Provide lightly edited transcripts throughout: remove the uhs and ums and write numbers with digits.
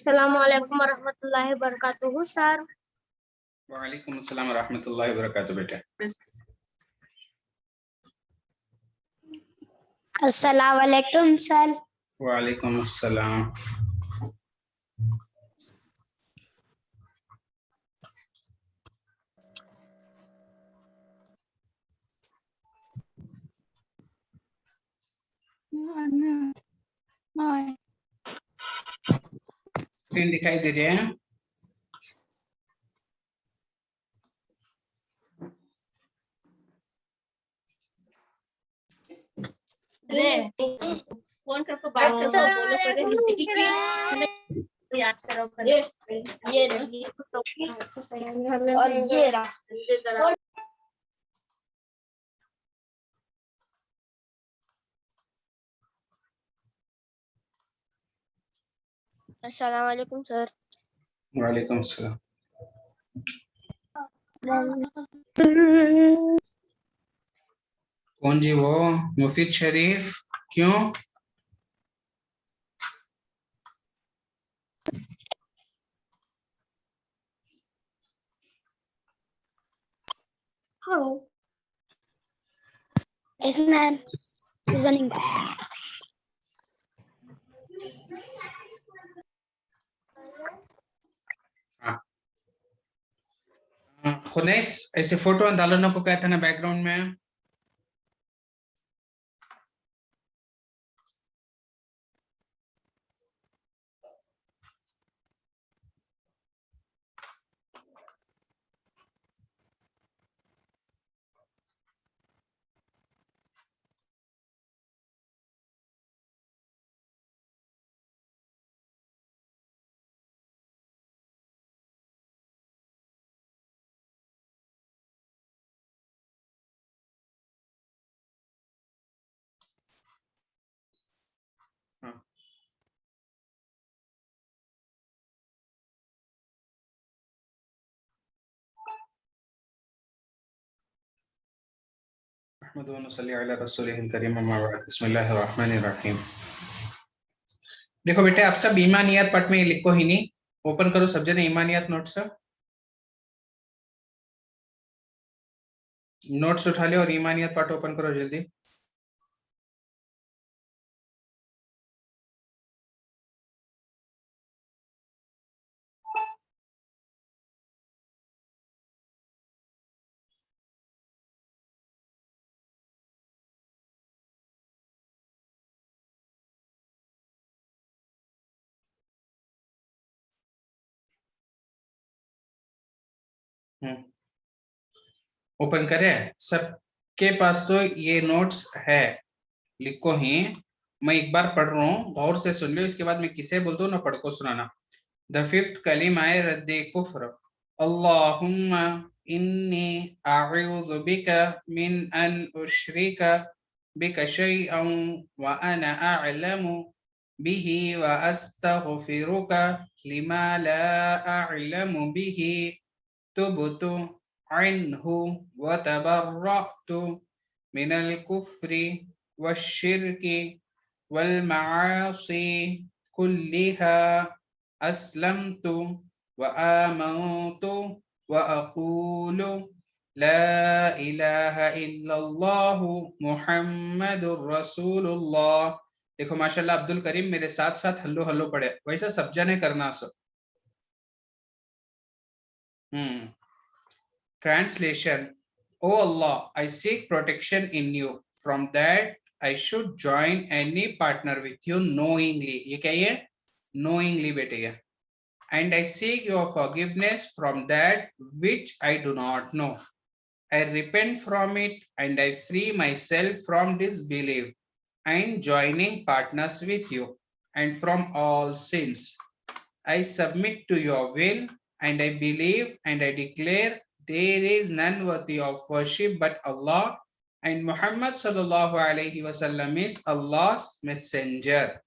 अस्सलामुअलैकुम वरहमतुल्लाहि वबरकातुहू सर। वालेकुम अस्सलाम वरहमतुल्लाहि वबरकातुहू बेटे। अस्सलामुअलैकुम सर। वालेकुम अस्सलाम। स्क्रीन दिखाई दे रही है? फोन करके बात करके बोलो करे हिंदी की याद करो करे ये रही और ये रहा। अस्सलाम वालेकुम सर। वालेकुम अस्सलाम। कौन जी वो? मुफीद शरीफ। क्यों? Hello. Yes, ma'am. Listening. खुनैस ऐसे फोटो डालने को कहता ना बैकग्राउंड में। देखो बेटे आप सब ईमानियात पार्ट में लिखो ही नहीं, ओपन करो सब जने ईमानियात नोट्स उठा लो और ईमानियात पार्ट ओपन करो जल्दी। ओपन करें? सबके पास तो ये नोट्स है, लिखो ही। मैं एक बार पढ़ रहा हूँ, गौर से सुन लो, इसके बाद मैं किसे बोलता हूँ ना पढ़ को सुनाना। द फिफ्थ कलिमा रद्दे कुफ्र। अल्लाहुम्मा इन्नी अऊज़ु बिका मिन अन उश्रिका बिका शैअन व अना अअलमु बिही व अस्तगफिरुका लिमा ला अअलमु बिही तुबतु अन्हु व तबर्रअतु मिनल कुफ्रि वश्शिर्कि वल मआसी कुल्लिहा अस्लमतु व आमनतु व अक़ूलु ला इलाहा इल्लल्लाह मुहम्मदुर रसूलुल्लाह। देखो माशाल्लाह अब्दुल करीम मेरे साथ साथ हल्लो हल्लो पढ़े, वैसा सब जने करना सब। Translation: O Allah, I seek protection in you from that I should join any partner with you knowingly. ये क्या है? Knowingly बेटे ये। And I seek your forgiveness from that which I do not know. I repent from it and I free myself from disbelief and joining partners with you and from all sins. I submit to your will and I believe and I declare there is none worthy of worship but Allah and Muhammad sallallahu alaihi wasallam is Allah's messenger.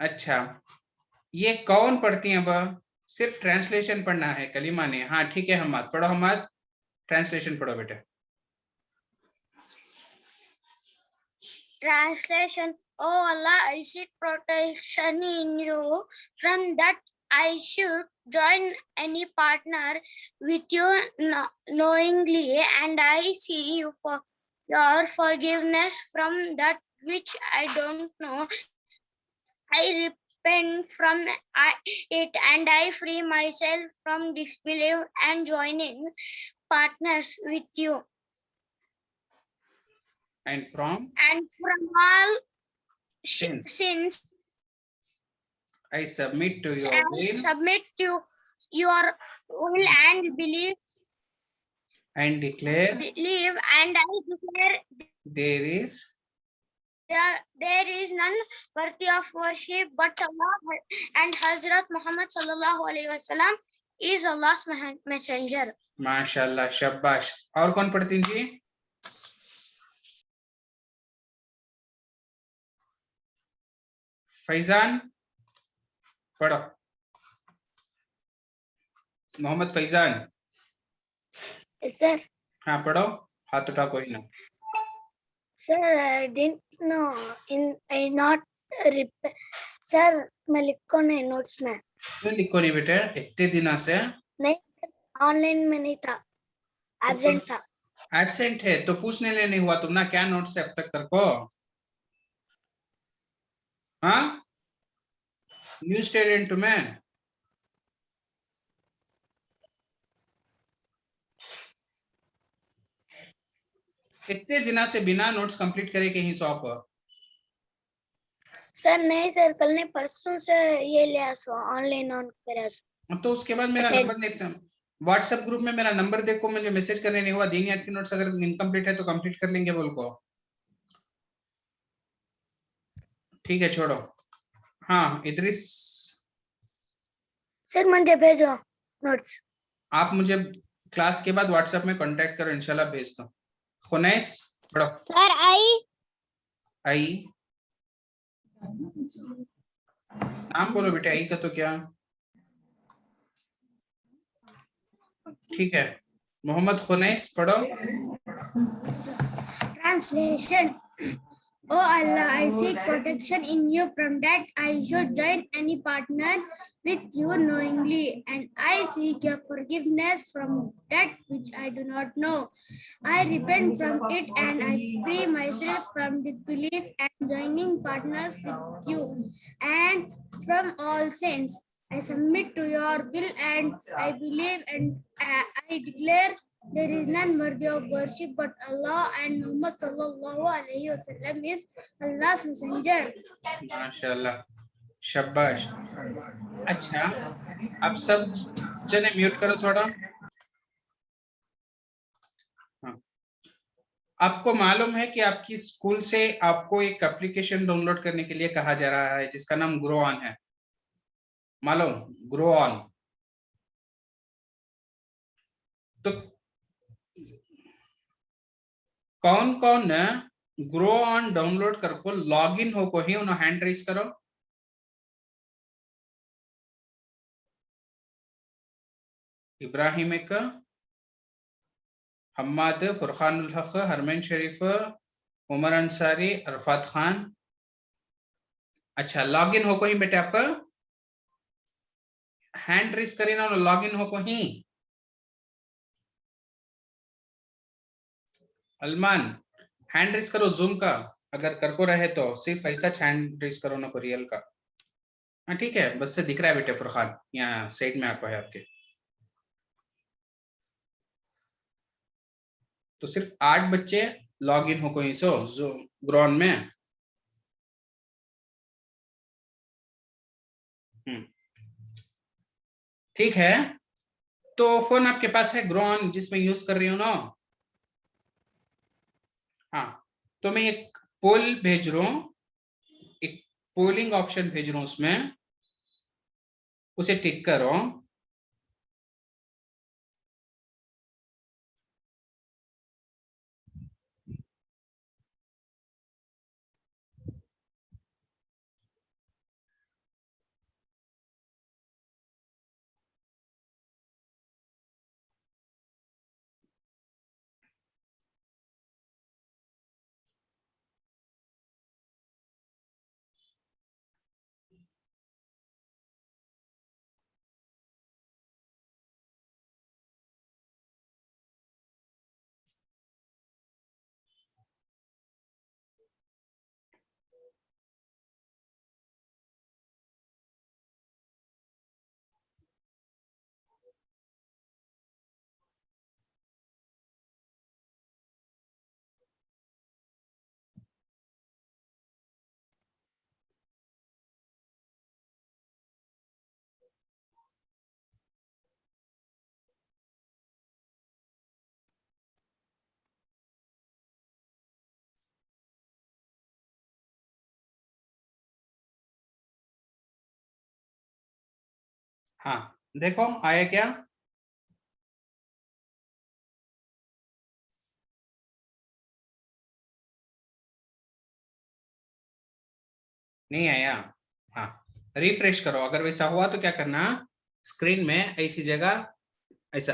अच्छा, ये कौन पढ़ती हैं? अब सिर्फ translation पढ़ना है कलीमा ने। हाँ ठीक है, हमाद पढ़ो, हमाद ट्रांसलेशन पढ़ो बेटे। Translation Oh Allah, I seek protection in you from that I should join any partner with you knowingly, and I see you for your forgiveness from that which I don't know. I repent from it, and I free myself from disbelief and joining partners with you, and from and from all sins. sins. I submit to your And will submit to your will and believe and declare and I declare there is there is none worthy of worship but Allah, and Hazrat Muhammad sallallahu alaihi wasallam is Allah's messenger. माशाल्लाह, शाबाश। और कौन पढ़ती हैं जी? फैजान पढ़ो। Mohammad Faizan. Sir, हाँ पढ़ो, हाथ उठा कोई ना। sir, I didn't know I not sir, मैं लिखो नहीं नोट्स में। क्यों लिखो नहीं बेटे? इतने दिनों से नहीं, ऑनलाइन में नहीं था, एब्सेंट था। एब्सेंट है तो पूछने लिए नहीं हुआ तुम ना, क्या नोट्स है अब तक कर को? हाँ, न्यू स्टूडेंट में इतने दिनों से बिना नोट्स कंप्लीट करे कहीं सॉप? सर नहीं सर, कल नहीं परसों से ये लिया सो ऑनलाइन ऑन करा सो। तो उसके बाद मेरा नंबर नहीं था व्हाट्सएप ग्रुप में, मेरा नंबर देखो, मुझे मैसेज करने नहीं हुआ। दीन याद की नोट्स अगर इनकम्प्लीट है तो कंप्लीट कर लेंगे बोल को। ठीक है छोड़ो। हाँ इद्रिस सर मुझे भेजो नोट्स। आप मुझे क्लास के बाद व्हाट्सएप में कांटेक्ट करो, इंशाल्लाह भेज दो। खुनैस पढ़ो। सर आई नाम बोलो बेटा, आई का तो क्या? ठीक है, मोहम्मद खुनैस पढ़ो। Translation. Oh Allah, I seek protection in you from that I should join any partner with you knowingly, and I seek your forgiveness from that which I do not know. I repent from it, and I free myself from disbelief and joining partners with you, and from all sins. I submit to your will, and I believe, and I declare there is none worthy of worship but Allah, and Muhammad sallallahu alaihi wasallam is Allah's messenger. माशाल्लाह, शाबाश। अच्छा, अब सब जने mute करो थोड़ा। हाँ। आपको मालूम है कि आपकी स्कूल से आपको एक एप्लीकेशन डाउनलोड करने के लिए कहा जा रहा है जिसका नाम ग्रो ऑन है, मालूम? Grow on. तो कौन कौन ग्रो ऑन डाउनलोड कर को लॉग इन हो को ही उन्हें हैंड रेस करो। इब्राहिम एक, हम्माद, फुरखानुल हक, हरमैन शरीफ, उमर अंसारी, अरफात खान। अच्छा, लॉग इन हो को ही बेटे आप हैंड रेस करी ना, लॉग इन हो को ही। अलमान हैंड रेस करो जूम का, अगर कर को रहे तो सिर्फ ऐसा हैंड रेस करो ना को रियल का। हाँ ठीक है, बस से दिख रहा है बेटे फुरखान, यहाँ साइड में आपको है आपके। तो सिर्फ 8 बच्चे लॉग इन हो को ही सो जो ग्रॉन में। ठीक है, तो फोन आपके पास है ग्रॉन जिसमें यूज कर रही हूँ ना? हाँ, तो मैं एक पोल भेज रहा हूँ, एक पोलिंग ऑप्शन भेज रहा हूँ, उसमें उसे टिक करो। हाँ देखो आया क्या? नहीं आया? हाँ रिफ्रेश करो, अगर वैसा हुआ तो क्या करना, स्क्रीन में ऐसी जगह ऐसा।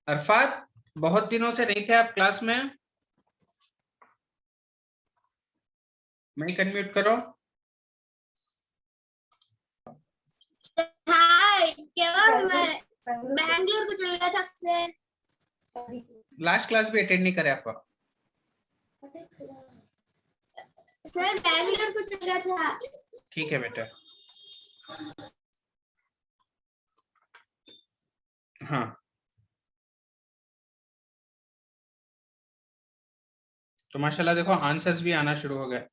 अरफात बहुत दिनों से नहीं थे आप क्लास में, माइक अनम्यूट करो। हाय, केवल मैं बैंगलोर को चला गया था सर। लास्ट क्लास भी अटेंड नहीं करे आप? सर बैंगलोर को चला गया था। ठीक है बेटा। हाँ तो माशाल्लाह देखो आंसर्स भी आना शुरू हो गए।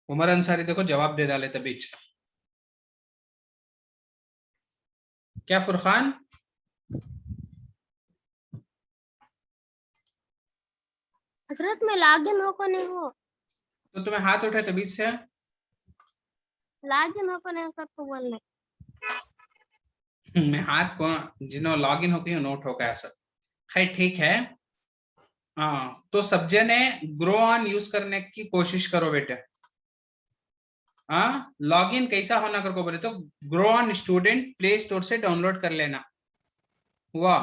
उमर अंसारी देखो जवाब दे डाले तभी। क्या फुरखान? हजरत में लॉगिन हो को नहीं हो, तो तुम्हें हाथ उठे तभी से। लॉगिन हो को नहीं कर तो बोलने। मैं हाथ को जिन्हों लॉग इन होगी नोट होगा ऐसा। खैर ठीक है। हाँ तो सब जने ग्रो ऑन यूज करने की कोशिश करो बेटे। हाँ लॉग इन कैसा होना कर को बोले तो grow on student play store से डाउनलोड कर लेना हुआ।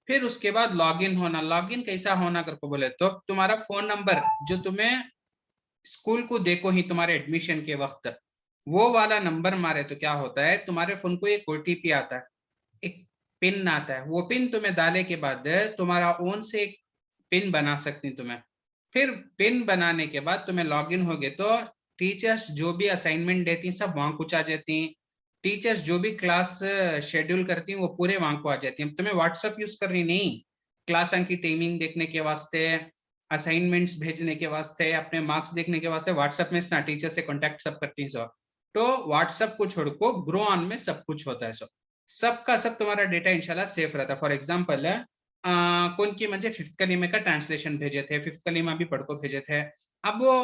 फिर उसके बाद लॉगिन होना, लॉगिन कैसा होना कर को बोले तो तुम्हारा फोन नंबर जो तुम्हें स्कूल को देखो ही तुम्हारे एडमिशन के वक्त, वो वाला नंबर मारे तो क्या होता है, तुम्हारे फोन को एक ओटीपी आता है, एक पिन आता है। वो पिन तुम्हें डाले के बाद तुम्हारा ओन से एक पिन बना सकती तुम्हें। फिर पिन बनाने के बाद तुम्हें लॉगिन हो गए तो टीचर्स जो भी असाइनमेंट देती हैं सब वहां कुछ आ जाती हैं। टीचर्स जो भी क्लास शेड्यूल करती हैं वो पूरे वहां को आ जाती हैं। तुम्हें व्हाट्सएप यूज करनी नहीं, क्लास की टाइमिंग देखने के वास्ते, असाइनमेंट्स भेजने के वास्ते, अपने मार्क्स देखने के वास्ते व्हाट्सएप में टीचर से कॉन्टेक्ट सब करती हैं सब। तो व्हाट्सएप को छोड़को ग्रो ऑन में सब कुछ होता है सब, सबका सब तुम्हारा डेटा इंशाल्लाह सेफ रहता है। फॉर एग्जाम्पल कौन की मुझे फिफ्थ कलीमे का ट्रांसलेशन भेजे थे, फिफ्थ कलीमा भी पढ़ को भेजे थे। अब वो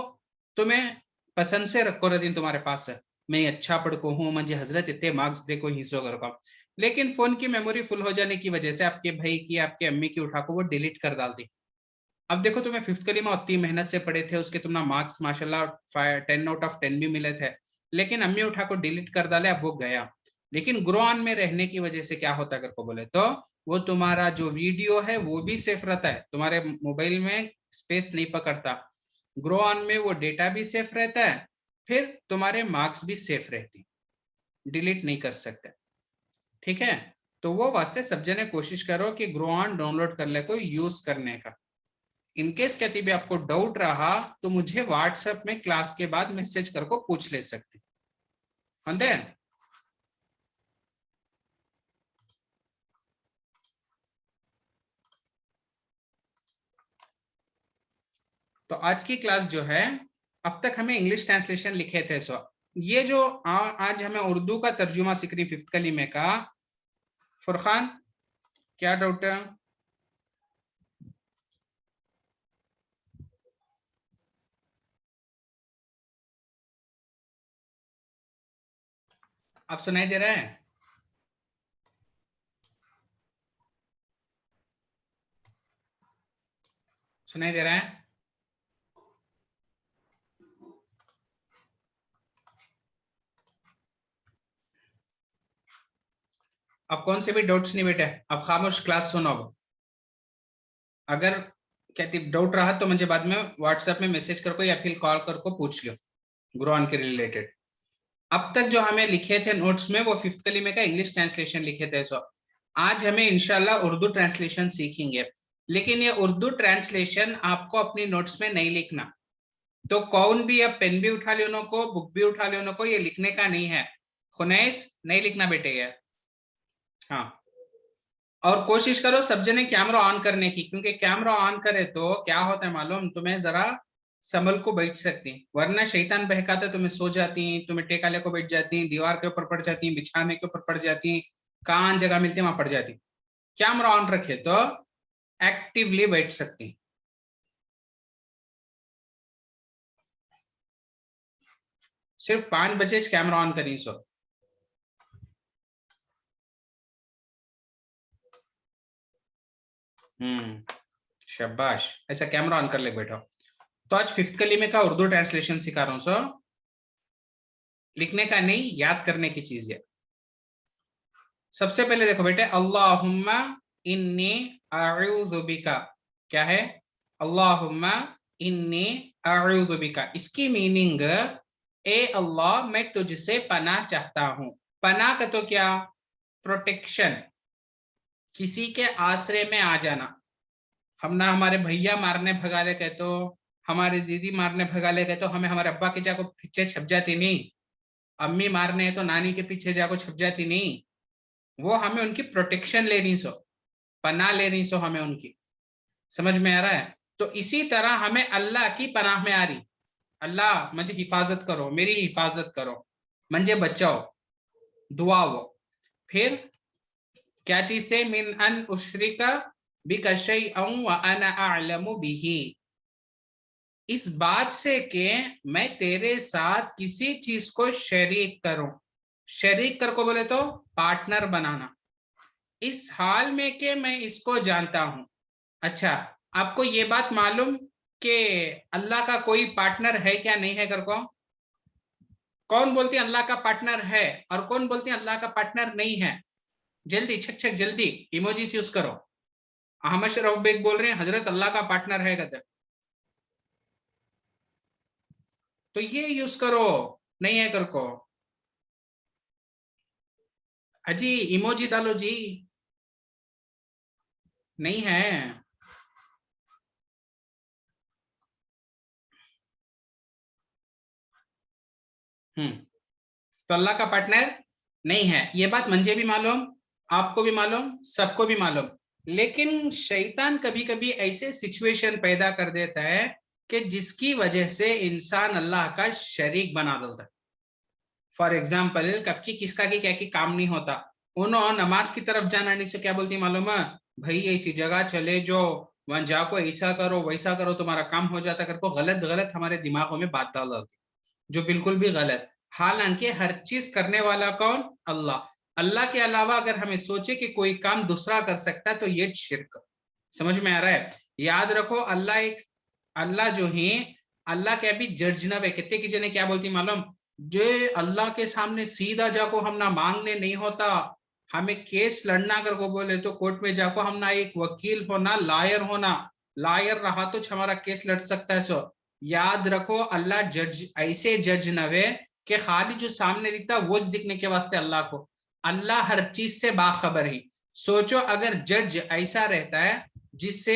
तुम्हें पसंद से रखो रदीन तुम्हारे पास है, मैं अच्छा पढ़को हूँ मुझे हजरत इतने मार्क्स देखो हिस्सों कर। लेकिन फोन की मेमोरी फुल हो जाने की वजह से आपके भाई की आपके अम्मी की उठा को वो डिलीट कर डालती। अब देखो तुम्हें फिफ्थ कलीमा उतनी मेहनत से पढ़े थे, उसके तुम्हारा मार्क्स माशाल्लाह 10 आउट ऑफ 10 भी मिले थे, लेकिन अम्मी उठा को डिलीट कर डाले, अब वो गया। लेकिन ग्रो ऑन में रहने की वजह से क्या होता है अगर को बोले तो वो तुम्हारा जो वीडियो है वो भी सेफ रहता है, तुम्हारे मोबाइल में स्पेस नहीं पकड़ता। ग्रो ऑन में वो डेटा भी सेफ रहता है, फिर तुम्हारे मार्क्स भी सेफ रहती, डिलीट नहीं कर सकते। ठीक है, तो वो वास्ते सब जने कोशिश करो कि ग्रो ऑन डाउनलोड कर ले को यूज करने का। इनकेस कहती भी आपको डाउट रहा तो मुझे व्हाट्सएप में क्लास के बाद मैसेज करके पूछ ले सकते। तो आज की क्लास जो है, अब तक हमें इंग्लिश ट्रांसलेशन लिखे थे सो ये जो आज हमें उर्दू का तर्जुमा सीख रही फिफ्थ कलीमे का। फुरखान क्या डाउट है? आप सुनाई दे रहा है? सुनाई दे रहा है? अब कौन से भी डाउट्स नहीं बेटे, अब खामोश क्लास सुनो। अब अगर कहती डाउट रहा तो मुझे बाद में व्हाट्सएप में मैसेज करको या फिर कॉल करको पूछ लो ग्रोन के रिलेटेड। अब तक जो हमें लिखे थे नोट्स में वो फिफ्थ कलीमे का इंग्लिश ट्रांसलेशन लिखे थे सो आज हमें इंशाल्लाह उर्दू ट्रांसलेशन सीखेंगे। लेकिन ये उर्दू ट्रांसलेशन आपको अपनी नोट्स में नहीं लिखना, तो कौन भी अब पेन भी उठा लियो को बुक भी उठा लियो को, ये लिखने का नहीं है। खुनैस नहीं लिखना बेटे ये। हाँ और कोशिश करो सब जने कैमरा ऑन करने की, क्योंकि कैमरा ऑन करे तो क्या होता है मालूम तुम्हें, जरा संभल को बैठ सकती, वरना शैतान बहकाते तुम्हें सो जाती, तुम्हें टेकाले को बैठ जाती, दीवार के ऊपर पड़ जाती, बिछाने के ऊपर पड़ जाती, कहाँ जगह मिलती वहां पड़ जाती। कैमरा ऑन रखे तो एक्टिवली बैठ सकती। सिर्फ 5 बजे कैमरा ऑन करी सो। शाबाश, ऐसा कैमरा ऑन कर ले बेटा। तो आज 5th कलीमे का उर्दू ट्रांसलेशन सिखा रहा हूं सो, लिखने का नहीं, याद करने की चीज है। सबसे पहले देखो बेटे, अल्लाहुम्मा इन्नी अऊज़ु बिका, क्या है? अल्लाहुम्मा इन्नी अऊज़ु बिका, इसकी मीनिंग ए अल्लाह मैं तुझसे पनाह चाहता हूं। पनाह का तो क्या? प्रोटेक्शन, किसी के आश्रय में आ जाना। हम ना हमारे भैया मारने भगा ले कहे तो, हमारी दीदी मारने भगा ले कहे तो हमें हमारे अब्बा के जाको पीछे छप जाती नहीं, अम्मी मारने है तो नानी के पीछे जाको छप जाती नहीं। वो हमें उनकी प्रोटेक्शन ले रही सो, पनाह ले रही सो हमें उनकी। समझ में आ रहा है? तो इसी तरह हमें अल्लाह की पनाह में आ रही, अल्लाह मुझे हिफाजत करो, मेरी हिफाजत करो, मुझे बचाओ, दुआ वो। फिर क्या चीज से? मिन अन उशरिका बिका शैअन व अना अअलमु बिही, इस बात से कि मैं तेरे साथ किसी चीज को शरीक करूं। शरीक कर को बोले तो पार्टनर बनाना, इस हाल में कि मैं इसको जानता हूं। अच्छा, आपको ये बात मालूम कि अल्लाह का कोई पार्टनर है क्या नहीं है? कर को कौन बोलती है अल्लाह का पार्टनर है और कौन बोलती है अल्लाह का पार्टनर नहीं है? जल्दी छक छक जल्दी इमोजीज यूज करो। अहमद शरफ बेग बोल रहे हैं हजरत अल्लाह का पार्टनर है कहते, तो ये यूज करो। नहीं है कर को अजी इमोजी डालो जी, नहीं है। तो अल्लाह का पार्टनर नहीं है, ये बात मुझे भी मालूम, आपको भी मालूम, सबको भी मालूम। लेकिन शैतान कभी कभी ऐसे सिचुएशन पैदा कर देता है कि जिसकी वजह से इंसान अल्लाह का शरीक बना देता है। फॉर एग्जाम्पल, कब की किसका की क्या की काम नहीं होता, उन्होंने नमाज की तरफ जाना नहीं से क्या बोलती मालूम है? भाई ऐसी जगह चले जो वहां जाको ऐसा करो वैसा करो तुम्हारा काम हो जाता करको गलत गलत हमारे दिमागों में बात डाल देती, जो बिल्कुल भी गलत। हालांकि हर चीज करने वाला कौन? अल्लाह। अल्लाह के अलावा अगर हमें सोचे कि कोई काम दूसरा कर सकता है तो ये शिर्क। समझ में आ रहा है? याद रखो, अल्लाह एक, अल्लाह जो है, अल्लाह के अभी जज न है। कितने की जने क्या बोलती मालूम? जो अल्लाह के सामने सीधा जाको हम ना मांगने नहीं होता, हमें केस लड़ना कर को बोले तो कोर्ट में जाको हम ना एक वकील होना, लायर होना, लायर रहा तो हमारा केस लड़ सकता है। सो याद रखो, अल्लाह जज ऐसे जज नवे कि खाली जो सामने दिखता वो दिखने के वास्ते अल्लाह को, अल्लाह हर चीज से बाखबर ही। सोचो अगर जज ऐसा रहता है जिससे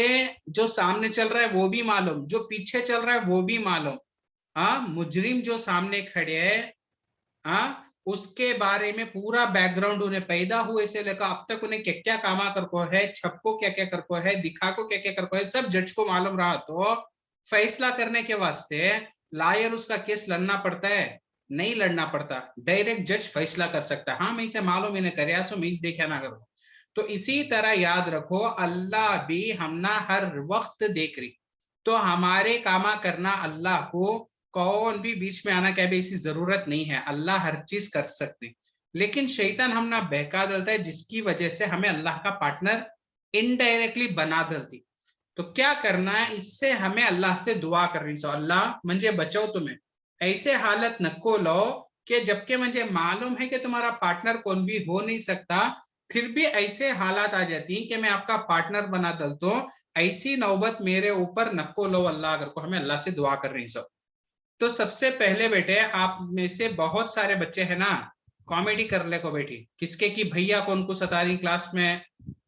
जो सामने चल रहा है वो भी मालूम, जो पीछे चल रहा है वो भी मालूम, हाँ, मुजरिम जो सामने खड़े है, हाँ, उसके बारे में पूरा बैकग्राउंड उन्हें पैदा हुए से लेकर अब तक उन्हें क्या क्या कामा कर को है, छप को क्या क्या कर को है, दिखा को क्या क्या कर को है, सब जज को मालूम रहा तो फैसला करने के वास्ते लायर उसका केस लड़ना पड़ता है? नहीं लड़ना पड़ता, डायरेक्ट जज फैसला कर सकता है। हाँ, मैं इसे मालूम इन्हें कर सो मैं इस देखा ना करो। तो इसी तरह याद रखो, अल्लाह भी हम ना हर वक्त देख रही, तो हमारे कामा करना अल्लाह को कौन भी बीच में आना क्या भी ऐसी जरूरत नहीं है, अल्लाह हर चीज कर सकते। लेकिन शैतान हम ना बहका डालता है जिसकी वजह से हमें अल्लाह का पार्टनर इनडायरेक्टली बना डालती। तो क्या करना है, इससे हमें अल्लाह से दुआ करनी। सो अल्लाह मुझे बचाओ, तुम्हें ऐसे हालत नको लो कि जबकि मुझे मालूम है कि तुम्हारा पार्टनर कौन भी हो नहीं सकता, फिर भी ऐसे हालात आ जाती कि मैं आपका पार्टनर बना डालता हूं, ऐसी नौबत मेरे ऊपर नको लो अल्लाह। अगर को हमें अल्लाह से दुआ कर रही सो, तो सबसे पहले बेटे आप में से बहुत सारे बच्चे हैं ना, कॉमेडी कर ले को बेटी, किसके की भैया कौन को सता रही क्लास में,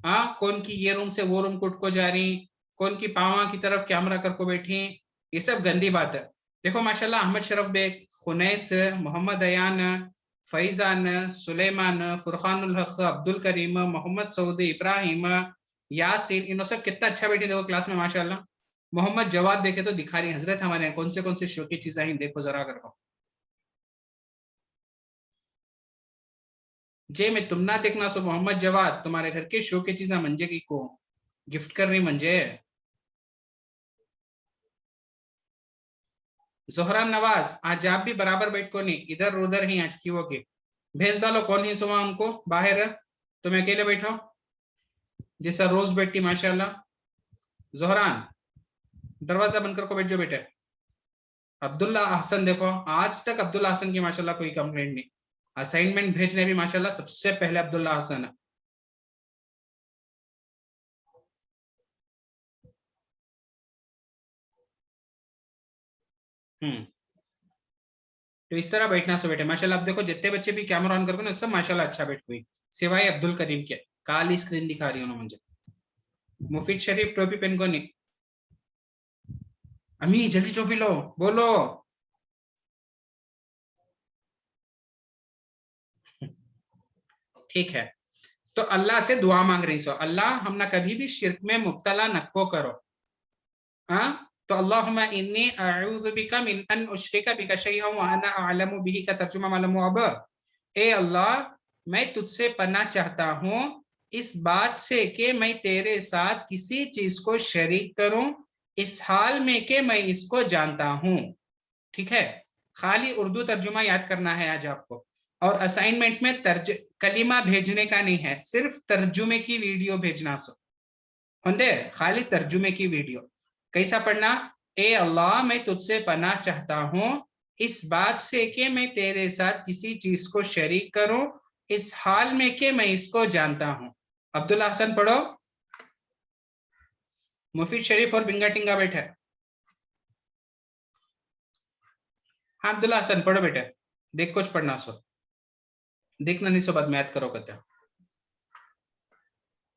हाँ, कौन की ये रूम से वो रूम कुट को जा रही, कौन की पावा की तरफ कैमरा कर को बैठी, ये सब गंदी बात है। देखो माशाल्लाह, अहमद शरफ बेग, खुनैस, मोहम्मद अयान, फैजान, सुलेमान, फुरखानुल हक, अब्दुल करीम, मोहम्मद सऊदी, इब्राहिम, यासिन, इन सब कितना अच्छा बेटी देखो क्लास में माशाल्लाह। मोहम्मद जवाद देखे तो दिखा रही हजरत हमारे कौन से शो की चीजें देखो जरा करो। जे मैं तुम ना देखना सो मोहम्मद जवाद तुम्हारे घर के शो की चीजें मंजे की को गिफ्ट कर रही मंजे। जोहरान नवाज, आज आप भी बराबर बैठ को नहीं, इधर उधर ही आज की वो की भेज डालो, कौन ही सुबह उनको बाहर, तुम अकेले बैठो जैसा रोज बैठती माशाल्लाह। जोहरान दरवाजा बंद कर को बैठ जाओ बेटे। अब्दुल्ला हसन देखो, आज तक अब्दुल्ला हसन की माशाल्लाह कोई कंप्लेंट नहीं, असाइनमेंट भेजने भी माशाल्लाह सबसे पहले अब्दुल्ला हसन है। तो इस तरह बैठना से बेटे माशाल्लाह। आप देखो जितने बच्चे भी कैमरा ऑन करके ना सब माशाल्लाह अच्छा बैठ गई, सिवाय अब्दुल करीम के, काली स्क्रीन दिखा रही हूँ मुझे। मुफीद शरीफ टोपी पहन को नहीं, अम्मी जल्दी टोपी लो, बोलो। ठीक है, तो अल्लाह से दुआ मांग रही सो, अल्लाह हम ना कभी भी शिर्क में मुब्तला नको करो। हाँ, तो अल्लाहुम्मा इन्नी अऊज़ु बिका मिन अन उश्रिका बिका शैअन व अना अअलमु बिही का तर्जुमा मालूम अब। ए अल्लाह, मैं तुझसे पनाह चाहता हूँ इस बात से कि मैं तेरे साथ किसी चीज को शरीक करूं, इस हाल में कि मैं इसको जानता हूं। ठीक है, खाली उर्दू तर्जुमा याद करना है आज आपको, और असाइनमेंट में कलीमा भेजने का नहीं है, सिर्फ तर्जुमे की वीडियो भेजना सो होंदे, खाली तर्जुमे की वीडियो। कैसा पढ़ना? ए अल्लाह, मैं तुझसे पनाह चाहता हूं इस बात से कि मैं तेरे साथ किसी चीज को शरीक करूं, इस हाल में कि मैं इसको जानता हूं। अब्दुल्ला हसन पढ़ो। मुफीद शरीफ और बिंगा टिंगा बैठे। हाँ अब्दुल्ला हसन पढ़ो बेटे, देख कुछ पढ़ना सो, देखना नहीं सो बाद में याद करो कहते।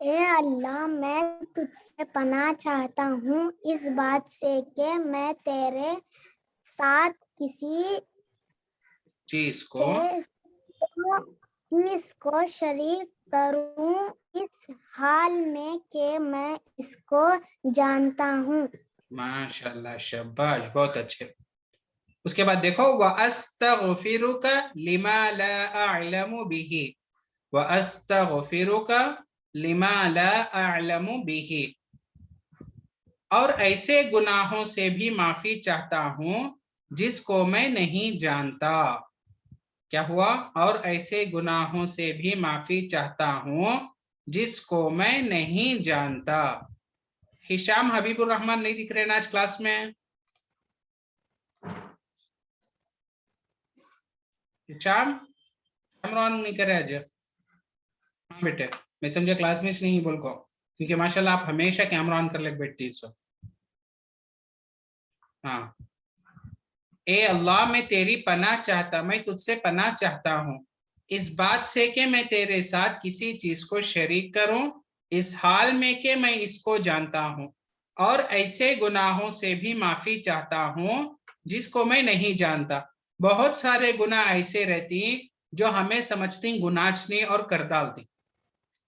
ए अल्लाह, मैं तुझसे पनाह चाहता हूँ इस बात से कि मैं तेरे साथ किसी चीज को शरीक करूँ, इस हाल में कि मैं इसको जानता हूँ। माशाल्लाह, शाबाश, बहुत अच्छे। उसके बाद देखो, व अस्तगफिरुका लिमा ला अअलमु बिही, व अस्तगफिरुका लिमा ला अअलमु बिही, और ऐसे गुनाहों से भी माफी चाहता हूं जिसको मैं नहीं जानता। क्या हुआ? और ऐसे गुनाहों से भी माफी चाहता हूं जिसको मैं नहीं जानता। हिशाम हबीबुर रहमान नहीं दिख रहे ना आज क्लास में? हिशाम कैमरा ऑन नहीं करे आज? हाँ बेटे, मैं समझा क्लास में नहीं बोल को, क्योंकि माशाल्लाह आप हमेशा कैमरा ऑन कर ले बैठती हो। हाँ, ए अल्लाह, मैं तेरी पनाह चाहता, मैं तुझसे पनाह चाहता हूँ इस बात से कि मैं तेरे साथ किसी चीज को शरीक करूं, इस हाल में कि मैं इसको जानता हूं, और ऐसे गुनाहों से भी माफी चाहता हूं जिसको मैं नहीं जानता। बहुत सारे गुनाह ऐसे रहती जो हमें समझती गुनाचनी और कर डालती।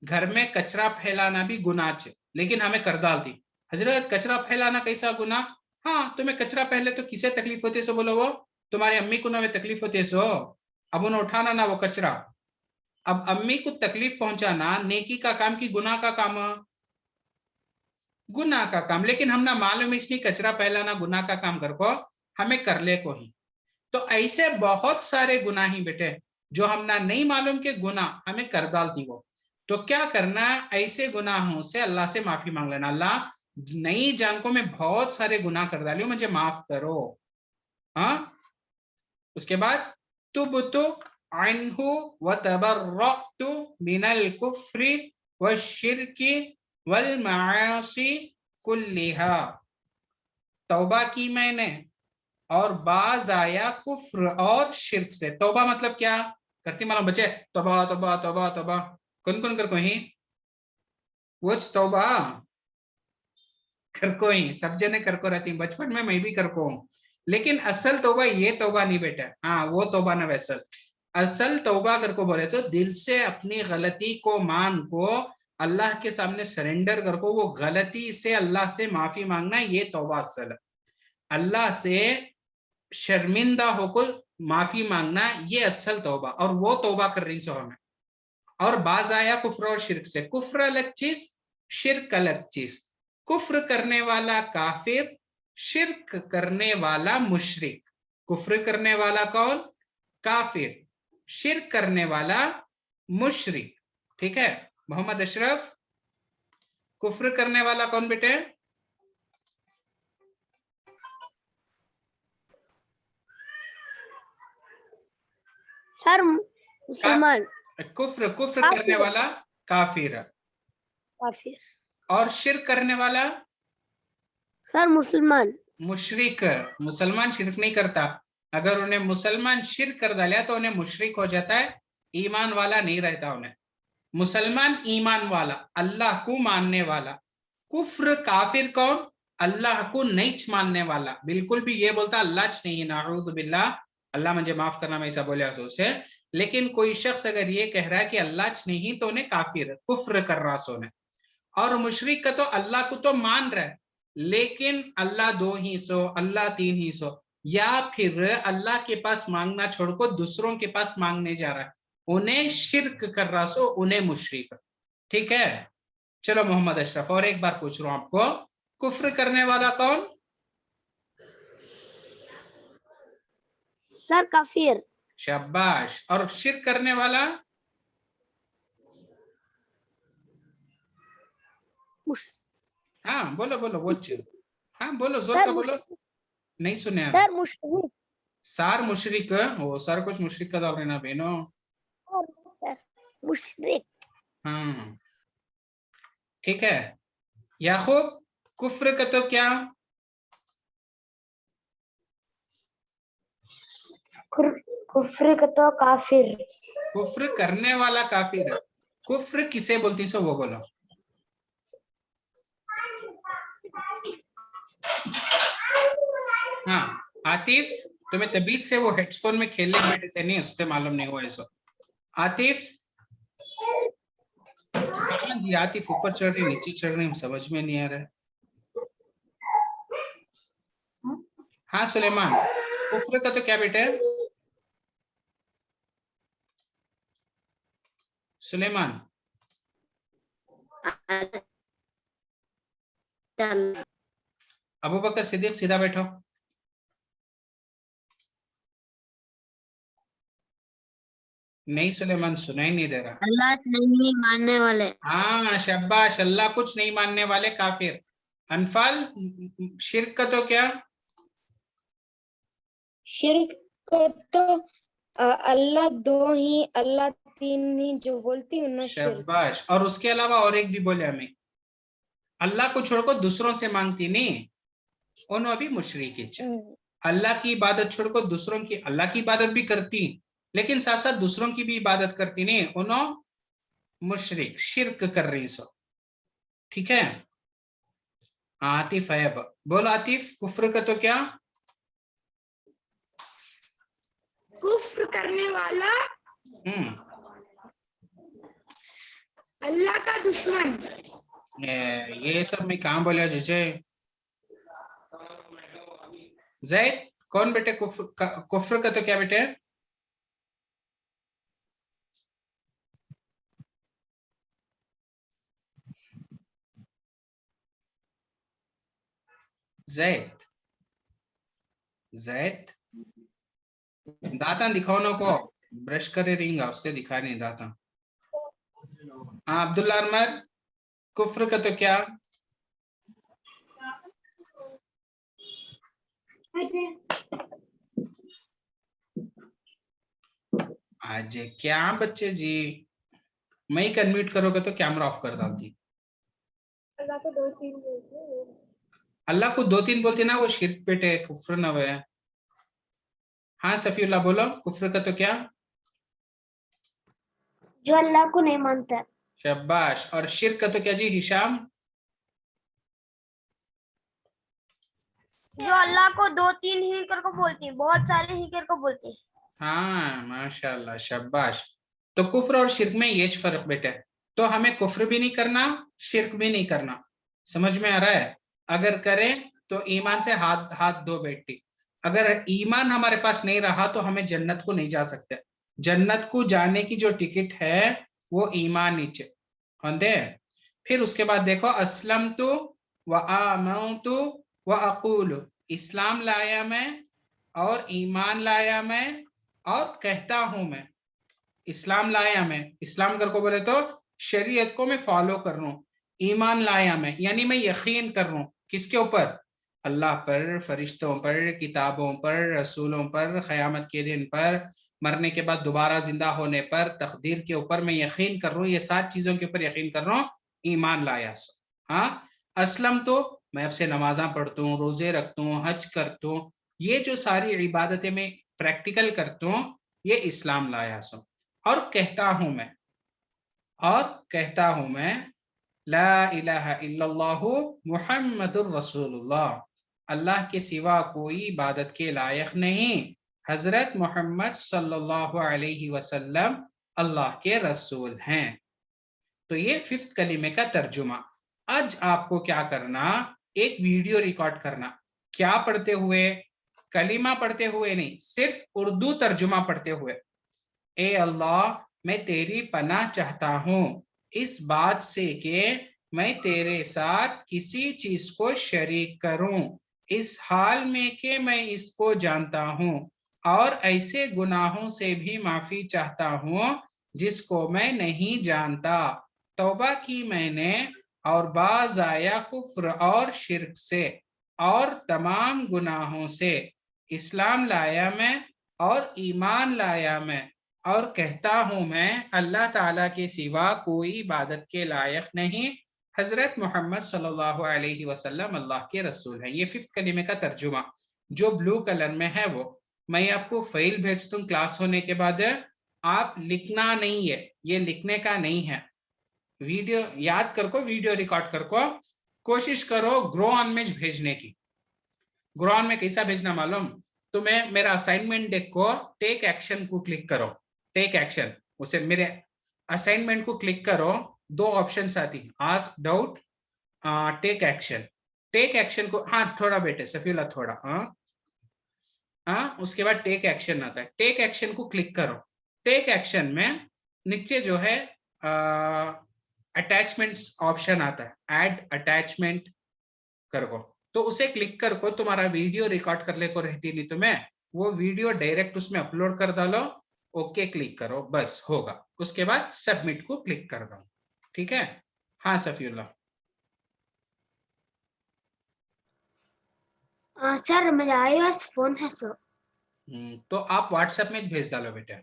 घर में कचरा फैलाना भी गुनाह है, लेकिन हमें कर डालती। हजरत कचरा फैलाना कैसा गुनाह? हाँ, तुम्हें कचरा पहले तो किसे तकलीफ होती है सो बोलो, वो तुम्हारी अम्मी को ना तकलीफ होती है सो, अब उन्हें उठाना ना वो कचरा। अब अम्मी को तकलीफ पहुंचाना नेकी का काम की गुनाह का काम? गुनाह का काम। लेकिन हम ना मालूम इसलिए कचरा फैलाना गुनाह का काम कर को हमें कर ले को ही। तो ऐसे बहुत सारे गुनाह ही बेटे जो हम ना नहीं मालूम के गुनाह हमें कर डालती वो। तो क्या करना? ऐसे गुनाहों से अल्लाह से माफी मांग लेना, अल्लाह नहीं जान को मैं बहुत सारे गुनाह कर डाली हूं, मुझे माफ करो। हाँ, उसके बाद तुबतु अन्हु व तबर्रअतु मिनल कुफ्रि व शिर्की वल मासी कुल्लिहा, तौबा की मैंने और बाज आया कुफ्र और शिर्क से। तौबा मतलब क्या करती मालूम बच्चे? तौबा तौबा तौबा तौबा, कौन कौन कर को ही वो तौबा कर को ही, सब जने कर को रहती, बचपन में मैं भी कर को हूं। लेकिन असल तौबा ये तौबा नहीं बेटा, हाँ वो तौबा ना वैसल। असल तौबा कर को बोले तो दिल से अपनी गलती को मान को अल्लाह के सामने सरेंडर कर को वो गलती से अल्लाह से माफी मांगना, ये तौबा असल। अल्लाह से शर्मिंदा होकर माफी मांगना ये असल तौबा, और वो तौबा कर रही सो हमें। और बाज आया कुफ्र और शिर्क से। कुफ्र अलग चीज, शिर्क अलग चीज। कुफ्र करने वाला काफिर, शिर्क करने वाला मुशरिक। कुफ्र करने वाला कौन? काफिर। शिर्क करने वाला मुशरिक। ठीक है मोहम्मद अशरफ, कुफ्र करने वाला कौन बेटे? सर मुसलमान। कुफ्र कुफ्र करने वाला काफिर। काफिर। और शिर्क करने वाला? सर मुसलमान। मुशरिक। मुसलमान शिर्क नहीं करता, अगर उन्हें मुसलमान शिर्क कर डाला तो उन्हें मुशरिक हो जाता है, ईमान वाला नहीं रहता उन्हें। मुसलमान ईमान वाला, अल्लाह को मानने वाला। कुफ्र काफिर कौन? अल्लाह को नहीं मानने वाला, बिल्कुल भी ये बोलता अल्लाह नहीं, नाऊज़ बिल्लाह, अल्लाह मुझे माफ करना मैं ऐसा बोले से। लेकिन कोई शख्स अगर ये कह रहा है कि अल्लाह नहीं तो उन्हें काफिर, कुफ्र कर रहा सोने। और मुशरिक का तो अल्लाह को तो मान रहा है लेकिन अल्लाह दो ही सो, अल्लाह तीन ही सो, या फिर अल्लाह के पास मांगना छोड़कर दूसरों के पास मांगने जा रहा है, उन्हें शिर्क कर रहा सो, उन्हें मुशरिक। ठीक है चलो मोहम्मद अशरफ और एक बार पूछ रहा हूं आपको, कुफ्र करने वाला कौन? सर काफिर। शाबाश। और शिर्क करने वाला? हाँ बोलो बोलो वो चीज, हाँ बोलो जोर का बोलो, नहीं सुने आप? सर मुशरिक। सार मुशरिक, वो सर कुछ मुशरिक का दाव ना बहनो। सर मुशरिक। हाँ ठीक है याकूब, कुफ्र का तो क्या? कुफ्र का तो काफिर। कुफ्र करने वाला काफिर है। कुफ्र किसे बोलती सो वो बोलो। हाँ आतिफ, तुम्हें तबीयत से वो हेडफोन में खेलने बैठे थे नहीं, उससे मालूम नहीं हुआ ऐसा। आतिफ, हाँ जी आतिफ ऊपर चढ़ रही नीचे चढ़ रही समझ में नहीं आ रहा है। हाँ सुलेमान, कुफ्र का तो क्या बेटा? सुलेमान, अबू बकर सिद्दीक सीधा बैठो। नहीं सुलेमान सुनाई नहीं दे रहा। अल्लाह नहीं मानने वाले। हाँ शाबाश, अल्लाह कुछ नहीं मानने वाले काफिर। अनफाल, शिर्क का तो क्या? शिर्क तो अल्लाह दो ही, अल्लाह तीन ही जो बोलती हूँ ना शिर्क। शाबाश। और उसके अलावा और एक भी बोले हमें, अल्लाह को छोड़कर दूसरों से मांगती नहीं, उन्होंने भी मुशरिक। अल्लाह की इबादत छोड़कर दूसरों की, अल्लाह की इबादत भी करती लेकिन साथ साथ दूसरों की भी इबादत करती नहीं, उन्होंने मुशरिक शिर्क कर रही सो। ठीक है आतिफ है, अब बोलो आतिफ, कुफ्र का तो क्या? कुफ्र करने वाला अल्लाह का दुश्मन। ये सब मैं कहाँ बोला जिसे? जैद, कौन बेटे कुफ्र का तो क्या बेटे? जैद, जैद दाता दिखाओ ना को, ब्रश करे रिंगा उससे दिखा नहीं दाता। हाँ अब्दुल्ला अहमद, कुफ्र का तो क्या? आज क्या बच्चे जी, मैं अनम्यूट करोगे तो कैमरा ऑफ कर डालती। अल्लाह को दो तीन बोलते, अल्लाह को दो तीन बोलती ना, वो शिर्क बेटे, कुफ्र ना हुआ है। हाँ सफीउल्लाह बोलो, कुफ्र का तो क्या? जो अल्लाह को नहीं मानता। शाबाश। और शिर्क का तो क्या जी हिशाम? जो अल्लाह को दो तीन ही करके बोलती है, बहुत सारे ही करके बोलती है। हाँ माशाल्लाह शाबाश। तो कुफ्र और शिर्क में ये फर्क बेटा है, तो हमें कुफ्र भी नहीं करना, शिर्क भी नहीं करना। समझ में आ रहा है? अगर करें तो ईमान से हाथ हाथ धो बेटी। अगर ईमान हमारे पास नहीं रहा तो हमें जन्नत को नहीं जा सकते। जन्नत को जाने की जो टिकट है वो ईमान नीचे होंदे। फिर उसके बाद देखो, अस्लम तो व आमनतु व अकूलु, इस्लाम लाया मैं और ईमान लाया मैं और कहता हूं मैं। इस्लाम लाया मैं, इस्लाम कर को बोले तो शरीयत को मैं फॉलो कर रहा हूँ। ईमान लाया मैं यानी मैं यकीन कर रहा हूँ किसके ऊपर? अल्लाह पर, फरिश्तों पर, किताबों पर, रसूलों पर, क़यामत के दिन पर, मरने के बाद दोबारा जिंदा होने पर, तकदीर के ऊपर मैं यकीन कर रहा हूँ। ये 7 चीजों के ऊपर यकीन कर रहा हूँ। ईमान लाया सो। हाँ, असलम तो मैं अब से नमाजा पढ़ता हूँ, रोजे रखता हूँ, हज करता हूँ, ये जो सारी इबादतें मैं प्रैक्टिकल करता हूँ, ये इस्लाम लाया सो। और कहता हूं मैं ला इलाहा इल्लल्लाहु मुहम्मदुर रसूलुल्लाह, अल्लाह के सिवा कोई इबादत के लायक नहीं, हजरत मोहम्मद सल्लल्लाहु अलैहि वसल्लम अल्लाह के रसूल हैं। तो ये 5th कलीमे का तर्जुमा। आज आपको क्या करना, एक वीडियो रिकॉर्ड करना। क्या पढ़ते हुए? कलीमा पढ़ते हुए नहीं, सिर्फ उर्दू तर्जुमा पढ़ते हुए। ए अल्लाह, मैं तेरी पनाह चाहता हूं इस बात से कि मैं तेरे साथ किसी चीज को शरीक करूं, इस हाल में कि मैं इसको जानता हूं, और ऐसे गुनाहों से भी माफी चाहता हूं जिसको मैं नहीं जानता। तौबा की मैंने और बाज आया कुफ्र और शिर्क से और तमाम गुनाहों से। इस्लाम लाया मैं और ईमान लाया मैं और कहता हूं मैं अल्लाह ताला के सिवा कोई इबादत के लायक नहीं, हजरत मोहम्मद सल्लल्लाहु अलैहि वसल्लम अल्लाह के रसूल हैं। ये 5th कलीमे का तर्जुमा जो ब्लू कलर में है वो मैं आपको फाइल भेजता हूँ क्लास होने के बाद। आप लिखना नहीं है, ये लिखने का नहीं है। वीडियो याद कर को, वीडियो रिकॉर्ड कर को कोशिश करो ग्रो ऑन में भेजने की। ग्रो ऑन में कैसा भेजना मालूम? तुम्हें मेरा असाइनमेंट देखो, टेक एक्शन को क्लिक करो, टेक एक्शन, उसे मेरे असाइनमेंट को क्लिक करो, 2 ऑप्शंस आती, ask doubt, take action. Take action को, हाँ थोड़ा बेटे सफीला थोड़ा, उसके बाद टेक एक्शन आता है। टेक एक्शन को क्लिक करो। टेक एक्शन में नीचे जो है अटैचमेंट्स ऑप्शन आता है, ऐड अटैचमेंट कर को, तो उसे क्लिक कर को तुम्हारा वीडियो रिकॉर्ड कर ले को रहती नहीं, तो मैं वो वीडियो डायरेक्ट उसमें अपलोड कर डालो, ओके क्लिक करो, बस होगा। उसके बाद सबमिट को क्लिक कर दो, ठीक है? हाँ सफीउल्लाह। सर मेरा iOS फोन है सर। तो आप व्हाट्सएप में भेज डालो बेटा।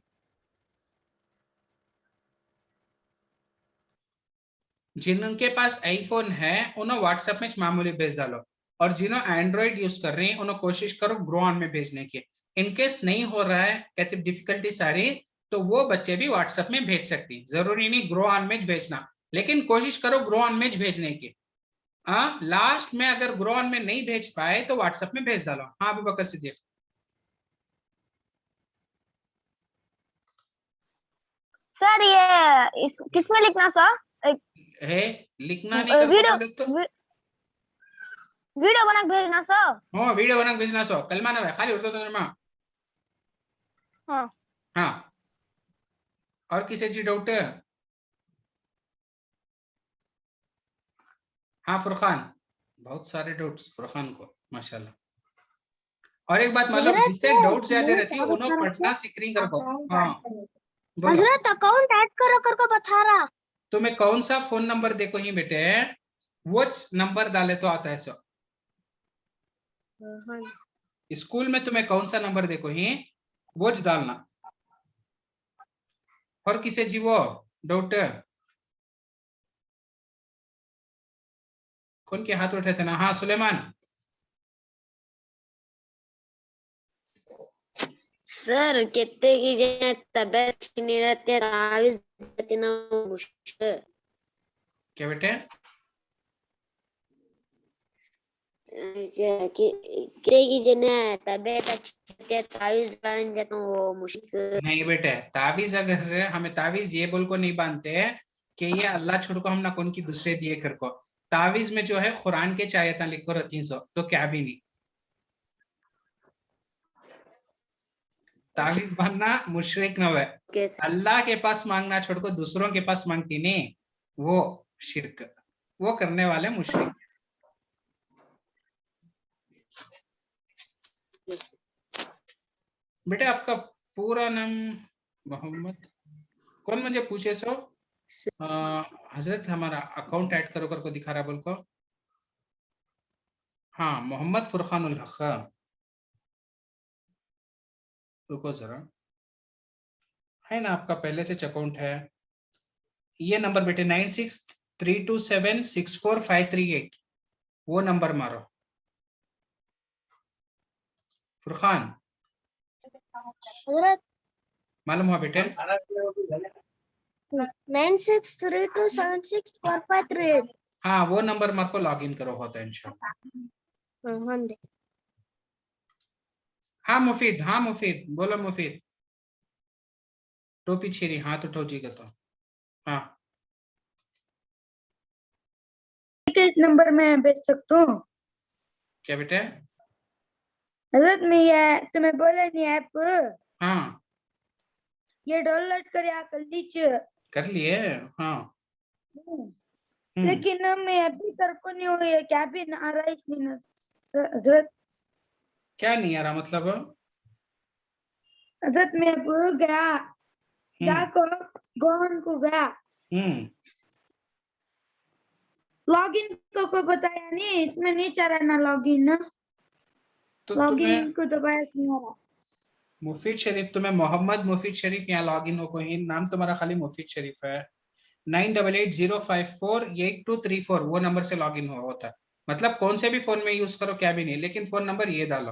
जिनके पास आईफोन है उन्होंने व्हाट्सएप में मामूली भेज डालो, और जिन्होंने एंड्रॉइड यूज कर रहे हैं उन्होंने कोशिश करो ग्रो ऑन में भेजने की। इनकेस नहीं हो रहा है, कहते डिफिकल्टी सारी, तो वो बच्चे भी व्हाट्सएप में भेज सकती, जरूरी नहीं ग्रो ऑन में भेजना, लेकिन कोशिश करो ग्रो ऑन में भेजने की। लास्ट में अगर ग्रो ऑन में नहीं भेज पाए तो व्हाट्सएप में भेज डालो। हाँ अबू बकर सिद्दीक। सर ये किसमें लिखना सर? है लिखना नहीं कर वीडियो बोले तो वीडियो बना के भेजना सर। हो वीडियो बना भेजना सो कलमा ना खाली उर्दू तर्जुमा। हाँ हाँ, और किसी चीज डाउट है? हाँ फुरखान, बहुत सारे डाउट्स फुरखान को माशाल्लाह। और एक बात मालूम, जिससे डाउट ज्यादा रहती है उन्होंने पढ़ना सीख रही कर को। हाँ बोलो, हजरत अकाउंट ऐड करो कर को बता रहा। तुम्हें कौन सा फोन नंबर देखो ही बेटे, वो नंबर डाले तो आता है सो। स्कूल में तुम्हें कौन सा नंबर देखो ही वो डालना। और किसे जीवो डाउट? कौन के हाथ उठे थे ना? हाँ सुलेमान। सर कहते कि जे तबीयत नहीं रहती तावीज देना मुश्किल। क्या बेटे? कि जने तबीयत अच्छी है तावीज बांध तो वो मुश्किल नहीं बेटे, तावीज अगर हमें तावीज ये बोल को नहीं बांधते कि ये अल्लाह छोड़ को हम ना कौन की दूसरे दिए कर को। तावीज में जो है कुरान के चायता लिखो रहती सो, तो क्या भी नहीं। तावीज बांधना मुशरिक न है, अल्लाह के पास मांगना छोड़ को दूसरों के पास मांगती नहीं, वो शिरक, वो करने वाले मुशरिक। बेटा आपका पूरा नाम मोहम्मद कौन मुझे पूछे सो हजरत हमारा अकाउंट ऐड करो कर को दिखा रहा बोल को हाँ मोहम्मद फुरखानुल हक रुको जरा है ना आपका पहले से अकाउंट है ये नंबर बेटे 9632764538 वो नंबर मारो फुरखान हजरत मालूम हुआ बेटे 9632764538 हाँ वो नंबर मार को लॉग इन करो होता है इंशाल्लाह हाँ दे हाँ मुफीद बोलो मुफीद टोपी छेरी हाथ उठो जी का तो हाँ इस नंबर में भेज सकता हूँ क्या बेटे हजरत मैं ये तुम्हें बोला नहीं ऐप हाँ ये डाउनलोड कर या कर लीजिए कर लिए हाँ लेकिन मैं अभी कर को नहीं हुई है क्या भी ना आ रहा है इसमें हजरत क्या नहीं आ रहा मतलब हजरत मैं भूल गया जाकर गोवन को गया लॉगिन को बताया नहीं इसमें नहीं चल रहा ना लॉगिन तो तुम्हें लॉगिन को दबाया नहीं आ रहा मुफीद शरीफ तुम्हें मोहम्मद मुफीद शरीफ यहाँ लॉग इन हो को ही नाम तुम्हारा खाली मुफीद शरीफ है 9880548234 वो नंबर से लॉग इन होता है मतलब कौन से भी फोन में यूज करो क्या भी नहीं लेकिन फोन नंबर ये डालो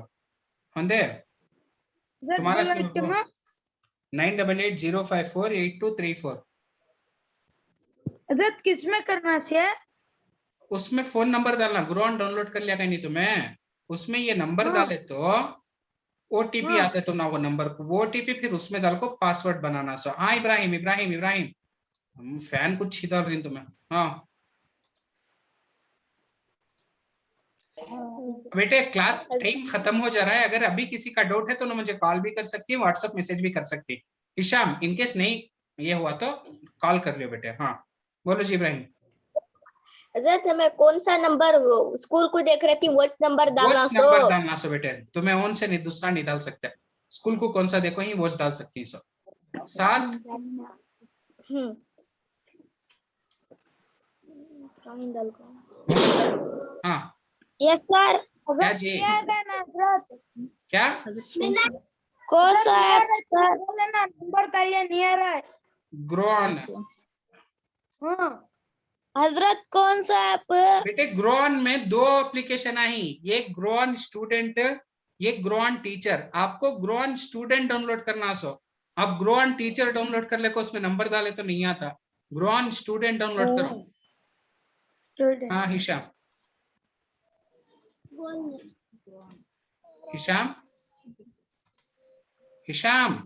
होंदे तुम्हारा 9880548234 हजरत किसमें करना चाहिए उसमें फोन नंबर डालना ग्रोन डाउनलोड कर लिया नहीं तुम्हें उसमें ये नंबर डाले तो ओटीपी आता है तो ना वो नंबर को वो ओटीपी फिर उसमें डाल को पासवर्ड बनाना सो हाँ इब्राहिम इब्राहिम इब्राहिम फैन कुछ ही डाल रही तुम्हें हाँ बेटे क्लास टाइम खत्म हो जा रहा है अगर अभी किसी का डाउट है तो ना मुझे कॉल भी कर सकती है व्हाट्सएप मैसेज भी कर सकती है हिशाम इनकेस नहीं ये हुआ तो कॉल कर लियो बेटे हाँ बोलो जी इब्राहिम हजरत हमें कौन सा नंबर स्कूल को देख रही थी वॉच नंबर डालना सो नंबर डालना सो बेटे तुम्हें ऑन से नहीं दूसरा नहीं डाल सकते स्कूल को कौन सा देखो ही वॉच डाल सकती है सो 7 हाँ यस सर क्या जी क्या कौन सा ऐप सर नंबर डालिए नहीं आ रहा है ग्रोन हाँ हजरत कौन सा ऐप बेटे ग्रोन में 2 एप्लीकेशन आई ये ग्रोन स्टूडेंट ये ग्रोन टीचर आपको ग्रोन स्टूडेंट डाउनलोड करना सो अब ग्रोन टीचर डाउनलोड कर ले को उसमें नंबर डाले तो नहीं आता ग्रोन स्टूडेंट डाउनलोड करो हाँ हिशाम हिशाम हिशाम